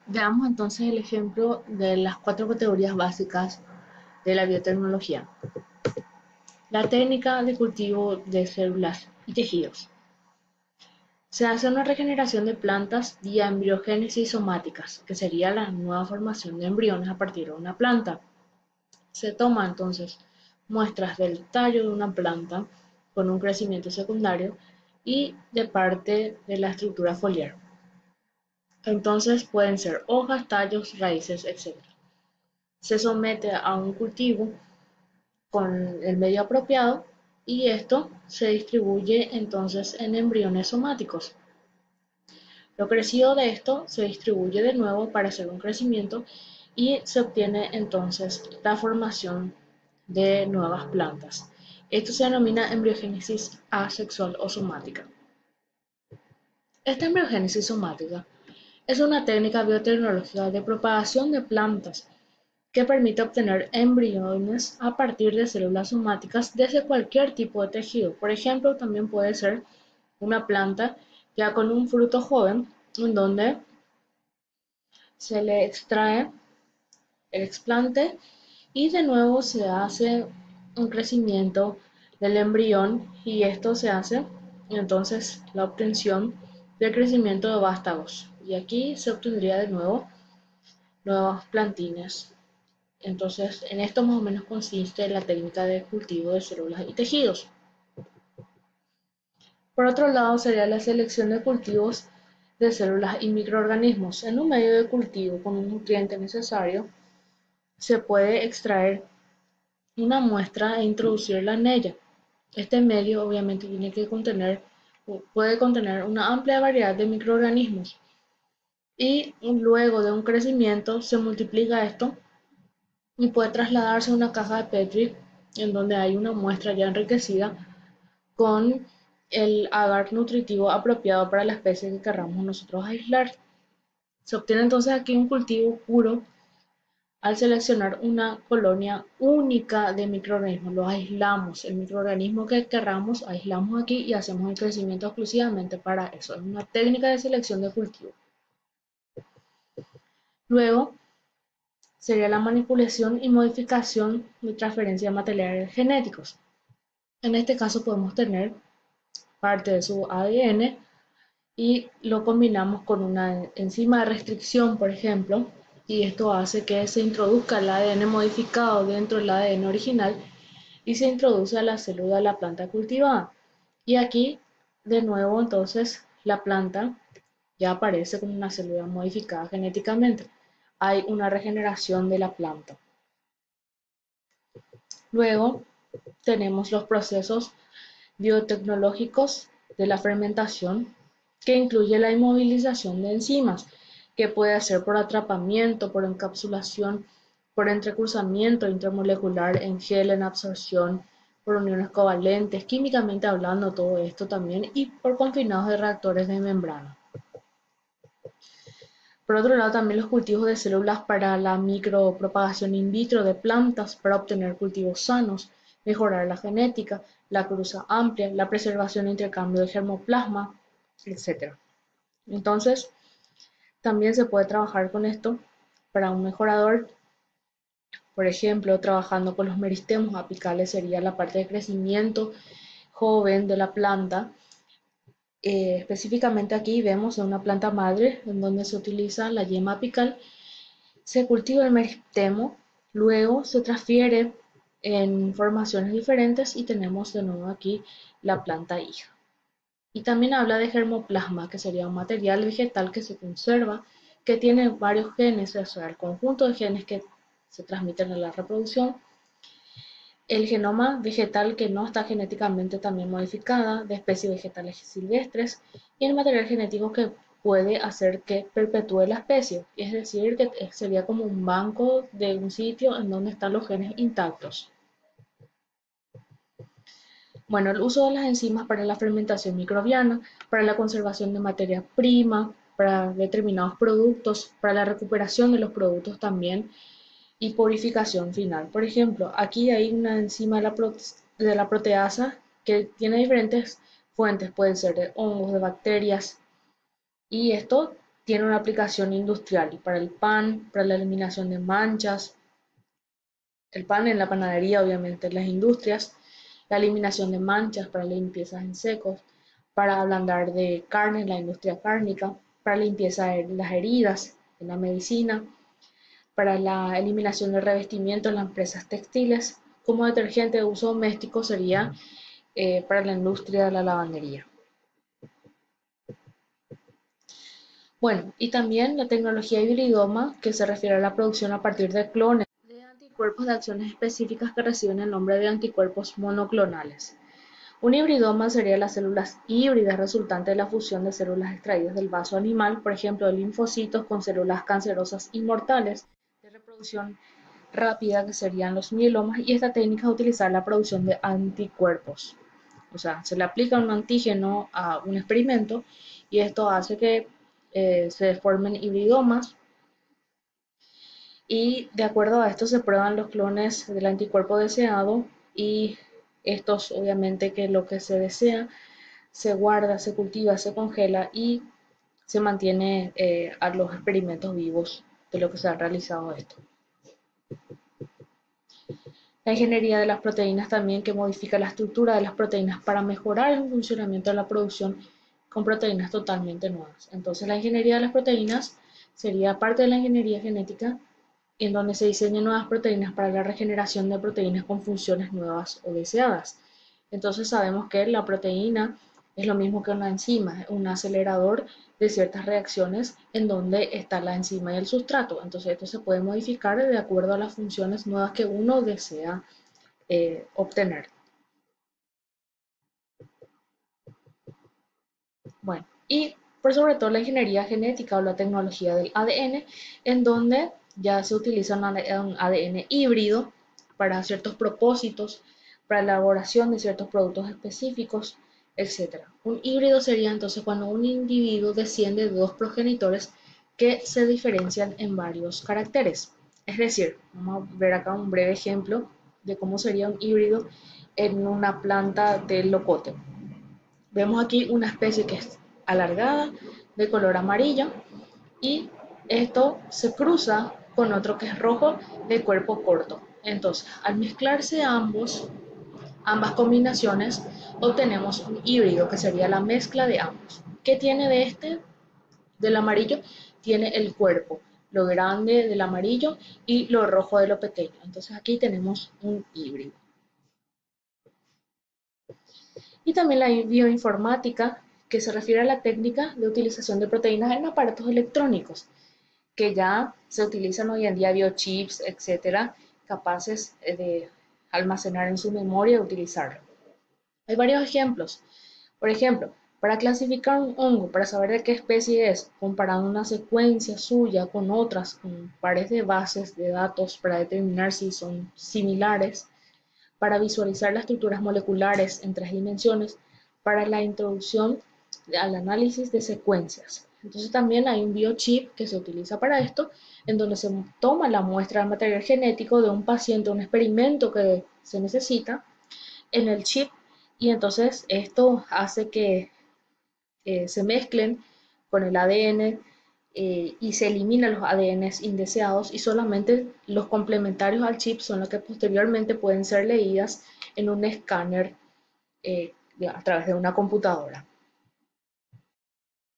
Veamos entonces el ejemplo de las cuatro categorías básicas de la biotecnología. La técnica de cultivo de células y tejidos. Se hace una regeneración de plantas vía embriogénesis somáticas, que sería la nueva formación de embriones a partir de una planta. Se toma entonces muestras del tallo de una planta con un crecimiento secundario y de parte de la estructura foliar. Entonces pueden ser hojas, tallos, raíces, etc. Se somete a un cultivo con el medio apropiado y esto se distribuye entonces en embriones somáticos. Lo crecido de esto se distribuye de nuevo para hacer un crecimiento y se obtiene entonces la formación de nuevas plantas. Esto se denomina embriogénesis asexual o somática. Esta embriogénesis somática es una técnica biotecnológica de propagación de plantas que permite obtener embriones a partir de células somáticas desde cualquier tipo de tejido. Por ejemplo, también puede ser una planta ya con un fruto joven en donde se le extrae el explante y de nuevo se hace un crecimiento del embrión y esto se hace entonces la obtención del crecimiento de vástagos y aquí se obtendría de nuevo nuevos plantines. Entonces en esto más o menos consiste la técnica de cultivo de células y tejidos. Por otro lado sería la selección de cultivos de células y microorganismos. En un medio de cultivo con un nutriente necesario se puede extraer una muestra e introducirla en ella. Este medio obviamente puede contener una amplia variedad de microorganismos y luego de un crecimiento se multiplica esto y puede trasladarse a una caja de Petri en donde hay una muestra ya enriquecida con el agar nutritivo apropiado para la especie que querramos nosotros aislar. Se obtiene entonces aquí un cultivo puro al seleccionar una colonia única de microorganismos. Los aislamos, el microorganismo que querramos aislamos aquí y hacemos el crecimiento exclusivamente para eso. Es una técnica de selección de cultivo. Luego sería la manipulación y modificación de transferencia de materiales genéticos. En este caso podemos tener parte de su ADN y lo combinamos con una enzima de restricción, por ejemplo, y esto hace que se introduzca el ADN modificado dentro del ADN original y se introduce a la célula de la planta cultivada. Y aquí, de nuevo, entonces, la planta ya aparece como una célula modificada genéticamente. Hay una regeneración de la planta. Luego tenemos los procesos biotecnológicos de la fermentación, que incluye la inmovilización de enzimas, que puede ser por atrapamiento, por encapsulación, por entrecruzamiento intermolecular en gel, en absorción, por uniones covalentes, químicamente hablando todo esto también, y por confinados de reactores de membrana. Por otro lado, también los cultivos de células para la micropropagación in vitro de plantas para obtener cultivos sanos, mejorar la genética, la cruza amplia, la preservación e intercambio de germoplasma, etc. Entonces, también se puede trabajar con esto para un mejorador, por ejemplo, trabajando con los meristemos apicales sería la parte de crecimiento joven de la planta. Específicamente aquí vemos una planta madre en donde se utiliza la yema apical. Se cultiva el meristemo, luego se transfiere en formaciones diferentes y tenemos de nuevo aquí la planta hija. Y también habla de germoplasma, que sería un material vegetal que se conserva, que tiene varios genes, o sea, el conjunto de genes que se transmiten a la reproducción, el genoma vegetal que no está genéticamente también modificada, de especies vegetales silvestres, y el material genético que puede hacer que perpetúe la especie, es decir, que sería como un banco de un sitio en donde están los genes intactos. Bueno, el uso de las enzimas para la fermentación microbiana, para la conservación de materia prima, para determinados productos, para la recuperación de los productos también y purificación final. Por ejemplo, aquí hay una enzima de la proteasa que tiene diferentes fuentes, pueden ser de hongos, de bacterias, y esto tiene una aplicación industrial para el pan, para la eliminación de manchas, el pan en la panadería, obviamente en las industrias, la eliminación de manchas para limpiezas en secos, para ablandar de carne en la industria cárnica, para limpieza de las heridas en la medicina, para la eliminación de revestimiento en las empresas textiles, como detergente de uso doméstico sería para la industria de la lavandería. Bueno, y también la tecnología hibridoma, que se refiere a la producción a partir de clones de anticuerpos de acciones específicas que reciben el nombre de anticuerpos monoclonales. Un hibridoma sería las células híbridas resultantes de la fusión de células extraídas del vaso animal, por ejemplo, de linfocitos con células cancerosas inmortales de reproducción rápida, que serían los mielomas, y esta técnica es utilizar la producción de anticuerpos. O sea, se le aplica un antígeno a un experimento y esto hace que se formen hibridomas, y de acuerdo a esto se prueban los clones del anticuerpo deseado, y estos obviamente que lo que se desea se guarda, se cultiva, se congela y se mantiene a los experimentos vivos de lo que se ha realizado esto. La ingeniería de las proteínas también, que modifica la estructura de las proteínas para mejorar el funcionamiento de la producción con proteínas totalmente nuevas. Entonces la ingeniería de las proteínas sería parte de la ingeniería genética, en donde se diseñan nuevas proteínas para la regeneración de proteínas con funciones nuevas o deseadas. Entonces sabemos que la proteína es lo mismo que una enzima, un acelerador de ciertas reacciones en donde está la enzima y el sustrato. Entonces esto se puede modificar de acuerdo a las funciones nuevas que uno desea obtener. Bueno, y por sobre todo la ingeniería genética o la tecnología del ADN, en donde ya se utiliza un ADN híbrido para ciertos propósitos, para la elaboración de ciertos productos específicos, etc. Un híbrido sería entonces cuando un individuo desciende de dos progenitores que se diferencian en varios caracteres. Es decir, vamos a ver acá un breve ejemplo de cómo sería un híbrido en una planta de locote. Vemos aquí una especie que es alargada, de color amarillo, y esto se cruza con otro que es rojo, de cuerpo corto. Entonces, al mezclarse ambas combinaciones, obtenemos un híbrido, que sería la mezcla de ambos. ¿Qué tiene de este? Del amarillo tiene el cuerpo, lo grande del amarillo y lo rojo de lo pequeño. Entonces aquí tenemos un híbrido. Y también la bioinformática, que se refiere a la técnica de utilización de proteínas en aparatos electrónicos, que ya se utilizan hoy en día biochips, etcétera, capaces de almacenar en su memoria y utilizarlo. Hay varios ejemplos. Por ejemplo, para clasificar un hongo, para saber de qué especie es, comparando una secuencia suya con otras, con pares de bases de datos para determinar si son similares, para visualizar las estructuras moleculares en 3 dimensiones, para la introducción al análisis de secuencias. Entonces también hay un biochip que se utiliza para esto, en donde se toma la muestra de material genético de un paciente, un experimento que se necesita en el chip, y entonces esto hace que se mezclen con el ADN y se eliminan los ADNs indeseados, y solamente los complementarios al chip son los que posteriormente pueden ser leídas en un escáner a través de una computadora.